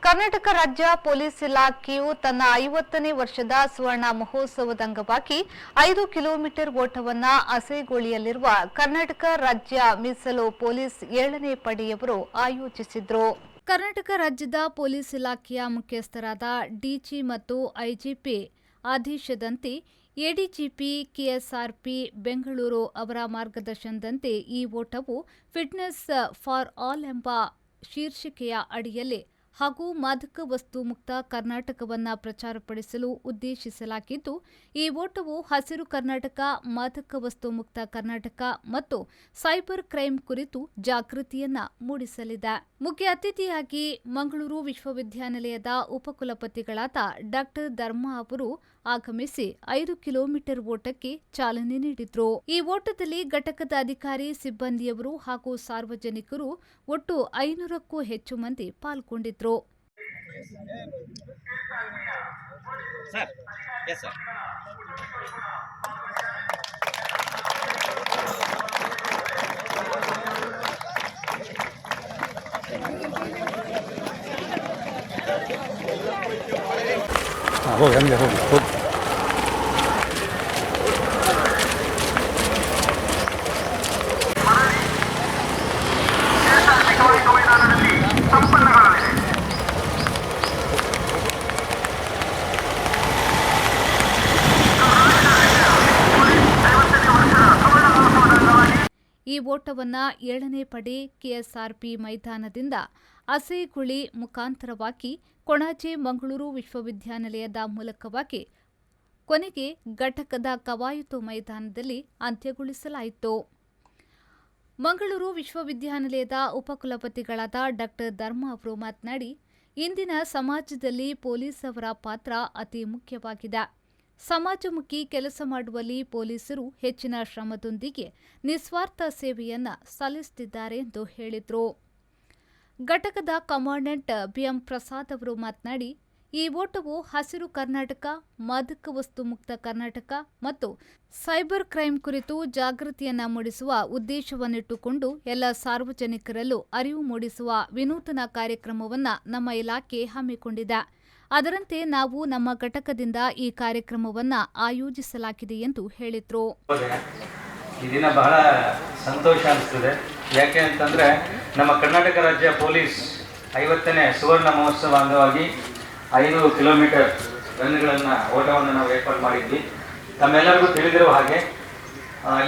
ಕರ್ನಾಟಕ ರಾಜ್ಯ ಪೊಲೀಸ್ ಇಲಾಖೆಯು ತನ್ನ 50ನೇ ವರ್ಷದ ಸುವರ್ಣ ಮಹೋತ್ಸವದ ಅಂಗವಾಗಿ 5 ಕಿಲೋಮೀಟರ್ ಓಟವನ್ನು ಅಸೇಗೊಳಿಯಲ್ಲಿರುವ ಕರ್ನಾಟಕ ರಾಜ್ಯ ಮೀಸಲು ಪೊಲೀಸ್ 7ನೇ ಪಡೆಯವರು ಆಯೋಜಿಸಿದ್ರು. ಕರ್ನಾಟಕ ರಾಜ್ಯದ ಪೊಲೀಸ್ ಇಲಾಖೆಯ ಮುಖ್ಯಸ್ಥರಾದ ಡಿಜಿ ಮತ್ತು ಐಜಿಪಿ ಆದೇಶದಂತೆ ಎಡಿಜಿಪಿ ಕೆಎಸ್ಆರ್ಪಿ ಬೆಂಗಳೂರು ಅವರ ಮಾರ್ಗದರ್ಶನದಂತೆ ಈ ಓಟವು ಫಿಟ್ನೆಸ್ ಫಾರ್ ಆಲ್ ಎಂಬ ಶೀರ್ಷಿಕೆಯ ಅಡಿಯಲ್ಲಿ ಹಾಗೂ ಮಾದಕ ವಸ್ತು ಮುಕ್ತ ಕರ್ನಾಟಕವನ್ನು ಪ್ರಚಾರಪಡಿಸಲು ಉದ್ದೇಶಿಸಲಾಗಿದ್ದು, ಈ ಓಟವು ಹಸಿರು ಕರ್ನಾಟಕ, ಮಾದಕ ವಸ್ತು ಮುಕ್ತ ಕರ್ನಾಟಕ ಮತ್ತು ಸೈಬರ್ ಕ್ರೈಂ ಕುರಿತು ಜಾಗೃತಿಯನ್ನ ಮೂಡಿಸಲಿದೆ. ಮುಖ್ಯ ಅತಿಥಿಯಾಗಿ ಮಂಗಳೂರು ವಿಶ್ವವಿದ್ಯಾನಿಲಯದ ಉಪಕುಲಪತಿಗಳಾದ ಡಾ. ಧರ್ಮ ಅವರು ಆಗಮಿಸಿ 5 ಕಿಲೋಮೀಟರ್ ಓಟಕ್ಕೆ ಚಾಲನೆ ನೀಡಿದ್ರು. ಈ ಓಟದಲ್ಲಿ ಘಟಕದ ಅಧಿಕಾರಿ, ಸಿಬ್ಬಂದಿಯವರು ಹಾಗೂ ಸಾರ್ವಜನಿಕರು ಒಟ್ಟು 500ಕ್ಕೂ ಹೆಚ್ಚು ಮಂದಿ ಪಾಲ್ಗೊಂಡಿದ್ರು. ಹೋಗಿ ಈ ಓಟವನ್ನು 7ನೇ ಪಡೆ ಕೆಎಸ್ಆರ್ಪಿ ಮೈದಾನದಿಂದ ಅಸೇಗುಳಿ ಮುಖಾಂತರವಾಗಿ ಕೊಣಾಜೆ ಮಂಗಳೂರು ವಿಶ್ವವಿದ್ಯಾನಿಲಯದ ಮೂಲಕವಾಗಿ ಕೊನೆಗೆ ಘಟಕದ ಕವಾಯತು ಮೈದಾನದಲ್ಲಿ ಅಂತ್ಯಗೊಳಿಸಲಾಯಿತು. ಮಂಗಳೂರು ವಿಶ್ವವಿದ್ಯಾನಿಲಯದ ಉಪಕುಲಪತಿಗಳಾದ ಡಾ. ಧರ್ಮ ಅವರು ಮಾತನಾಡಿ, ಇಂದಿನ ಸಮಾಜದಲ್ಲಿ ಪೊಲೀಸ್ ಅವರ ಪಾತ್ರ ಅತಿ ಮುಖ್ಯವಾಗಿದೆ. ಸಮಾಜಮುಖಿ ಕೆಲಸ ಮಾಡುವಲ್ಲಿ ಪೊಲೀಸರು ಹೆಚ್ಚಿನ ಶ್ರಮದೊಂದಿಗೆ ನಿಸ್ವಾರ್ಥ ಸೇವೆಯನ್ನ ಸಲ್ಲಿಸುತ್ತಿದ್ದಾರೆ ಎಂದು ಹೇಳಿದರು. ಘಟಕದ ಕಮಾಂಡೆಂಟ್ ಬಿಎಂ ಪ್ರಸಾದ್ ಅವರು ಮಾತನಾಡಿ, ಈ ಓಟವು ಹಸಿರು ಕರ್ನಾಟಕ, ಮಾದಕ ವಸ್ತು ಮುಕ್ತ ಕರ್ನಾಟಕ ಮತ್ತು ಸೈಬರ್ ಕ್ರೈಂ ಕುರಿತು ಜಾಗೃತಿಯನ್ನ ಮೂಡಿಸುವ ಉದ್ದೇಶವನ್ನಿಟ್ಟುಕೊಂಡು ಎಲ್ಲ ಸಾರ್ವಜನಿಕರಲ್ಲೂ ಅರಿವು ಮೂಡಿಸುವ ವಿನೂತನ ಕಾರ್ಯಕ್ರಮವನ್ನು ನಮ್ಮ ಇಲಾಖೆ ಹಮ್ಮಿಕೊಂಡಿದೆ. ಅದರಂತೆ ನಾವು ನಮ್ಮ ಘಟಕದಿಂದ ಈ ಕಾರ್ಯಕ್ರಮವನ್ನು ಆಯೋಜಿಸಲಾಗಿದೆ ಎಂದು ಹೇಳಿದರು. ಈ ದಿನ ಬಹಳ ಸಂತೋಷ ಅನಿಸ್ತದೆ. ಯಾಕೆ ಅಂತಂದರೆ ನಮ್ಮ ಕರ್ನಾಟಕ ರಾಜ್ಯ ಪೊಲೀಸ್ 50ನೇ ಸುವರ್ಣ ಮಹೋತ್ಸವ ಅಂಗವಾಗಿ 5 ಕಿಲೋಮೀಟರ್ ರನ್ಗಳನ್ನು ಓಟವನ್ನು ನಾವು ಏರ್ಪಾಡು ಮಾಡಿದ್ವಿ. ತಮ್ಮೆಲ್ಲರಿಗೂ ತಿಳಿದಿರುವ ಹಾಗೆ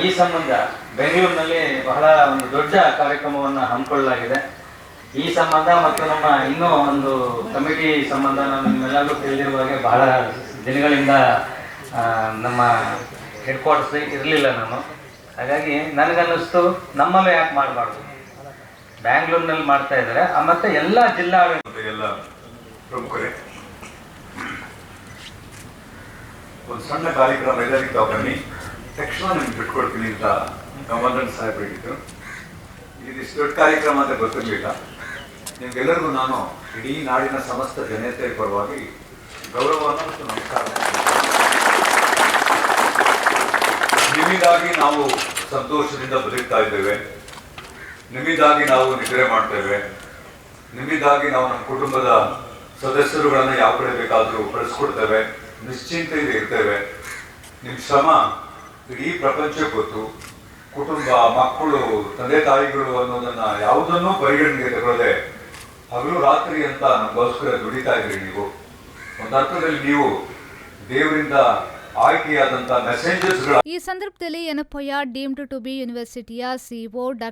ಈ ಸಂಬಂಧ ಬೆಂಗಳೂರಿನಲ್ಲಿ ಬಹಳ ಒಂದು ದೊಡ್ಡ ಕಾರ್ಯಕ್ರಮವನ್ನು ಹಮ್ಮಿಕೊಳ್ಳಲಾಗಿದೆ. ಈ ಸಂಬಂಧ ಮತ್ತು ನಮ್ಮ ಇನ್ನೂ ಒಂದು ಕಮಿಟಿ ಸಂಬಂಧ ನಾವು ನಿಮ್ಮೆಲ್ಲರಿಗೂ ತಿಳಿದಿರುವ ಹಾಗೆ ಬಹಳ ದಿನಗಳಿಂದ ನಮ್ಮ ಹೆಡ್ ಕ್ವಾರ್ಟರ್ಸ್ ಇರಲಿಲ್ಲ ನಾನು. ಹಾಗಾಗಿ ನನಗನ್ನಿಸ್ತು ನಮ್ಮಲ್ಲೇ ಯಾಕೆ ಮಾಡಬಾರ್ದು, ಬ್ಯಾಂಗ್ಳೂರಿನಲ್ಲಿ ಮಾಡ್ತಾ ಇದ್ದಾರೆ. ಮತ್ತು ಎಲ್ಲ ಜಿಲ್ಲಾಡಳಿತ ಎಲ್ಲ ಪ್ರಮುಖರೇ ಒಂದು ಸಣ್ಣ ಕಾರ್ಯಕ್ರಮ ಎಲ್ಲರಿಗೂ ತಾವು ಬನ್ನಿ, ತಕ್ಷಣ ನಿಮ್ಗೆ ಬಿಟ್ಕೊಡ್ತೀನಿ ಅಂತ ಕಮಾಂಡೆಂಟ್ ಸಾಹೇಬ್ ಹೇಳಿದ್ರು. ಇದಿಷ್ಟು ದೊಡ್ಡ ಕಾರ್ಯಕ್ರಮ ಅಂತ ಗೊತ್ತಿರಲಿಲ್ಲ. ನಿಮ್ಗೆಲ್ಲರಿಗೂ ನಾನು ಇಡೀ ನಾಡಿನ ಸಮಸ್ತ ಜನತೆಯ ಪರವಾಗಿ ಗೌರವವನ್ನು ಮತ್ತು ನಮಸ್ಕಾರ. ನಿಮ್ಮಿಂದಾಗಿ ನಾವು ಸಂತೋಷದಿಂದ ಬದುಕ್ತಾ ಇದ್ದೇವೆ, ನಿಮ್ಮಿಂದಾಗಿ ನಾವು ನಿದ್ರೆ ಮಾಡ್ತೇವೆ, ನಿಮ್ಮಿಂದಾಗಿ ನಾವು ನಮ್ಮ ಕುಟುಂಬದ ಸದಸ್ಯರುಗಳನ್ನು ಯಾವ ಕಡೆ ಬೇಕಾದರೂ ಕಳಿಸ್ಕೊಡ್ತೇವೆ, ನಿಶ್ಚಿಂತೆಯಿಂದ ಇರ್ತೇವೆ. ನಿಮ್ಮ ಶ್ರಮ ಇಡೀ ಪ್ರಪಂಚಕ್ಕೆ ಗೊತ್ತು. ಕುಟುಂಬ, ಮಕ್ಕಳು, ತಂದೆ ತಾಯಿಗಳು ಅನ್ನೋದನ್ನ ಯಾವುದನ್ನೂ ಪರಿಗಣನೆಗೆ ತಗೊಳ್ಳದೆ ಹಗಲು ರಾತ್ರಿ ಅಂತ ನಮಗೋಸ್ಕರ ದುಡಿತಾ ಇದ್ರಿ. ನೀವು ಒಂದು ಅರ್ಥದಲ್ಲಿ ನೀವು ದೇವರಿಂದ ಆಯ್ಕೆಯಾದಂತಹ ಮೆಸೇಂಜರ್ಸ್ಗಳ. ಈ ಸಂದರ್ಭದಲ್ಲಿ ಯನಪೊಯ ಡೀಮ್ಡ್ ಟು ಬಿ ಯೂನಿವರ್ಸಿಟಿಯ ಸಿಇಒ ಡಾ.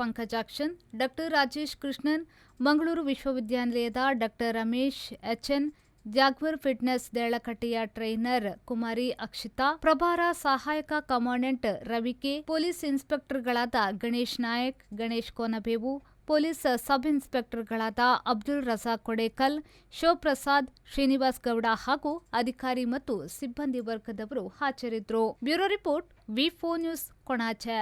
ಪಂಕಜಾಕ್ಷನ್, ಡಾ. ರಾಜೇಶ್ ಕೃಷ್ಣನ್, ಮಂಗಳೂರು ವಿಶ್ವವಿದ್ಯಾನಿಲಯದ ಡಾ. ರಮೇಶ್ ಎಚ್ಎನ್, ಜಾಗ್ವರ್ ಫಿಟ್ನೆಸ್ ದೇಳಕಟ್ಟೆಯ ಟ್ರೈನರ್ ಕುಮಾರಿ ಅಕ್ಷಿತಾ, ಪ್ರಭಾರ ಸಹಾಯಕ ಕಮಾಂಡೆಂಟ್ ರವಿಕೆ, ಪೊಲೀಸ್ ಇನ್ಸ್ಪೆಕ್ಟರ್ಗಳಾದ ಗಣೇಶ್ ನಾಯಕ್, ಗಣೇಶ್ ಕೋನಬೇವು, ಪೊಲೀಸ್ ಸಬ್ ಇನ್ಸ್ಪೆಕ್ಟರ್ಗಳಾದ ಅಬ್ದುಲ್ ರಜಾಕ್ ಕೊಡೇಕಲ್, ಶಿವಪ್ರಸಾದ್, ಶ್ರೀನಿವಾಸ್ ಗೌಡ ಹಾಗೂ ಅಧಿಕಾರಿ ಮತ್ತು ಸಿಬ್ಬಂದಿ ವರ್ಗದವರು ಹಾಜರಿದ್ದರು. ಬ್ಯೂರೋ ರಿಪೋರ್ಟ್, ವಿ4 ನ್ಯೂಸ್, ಕೊಣಾಜೆ.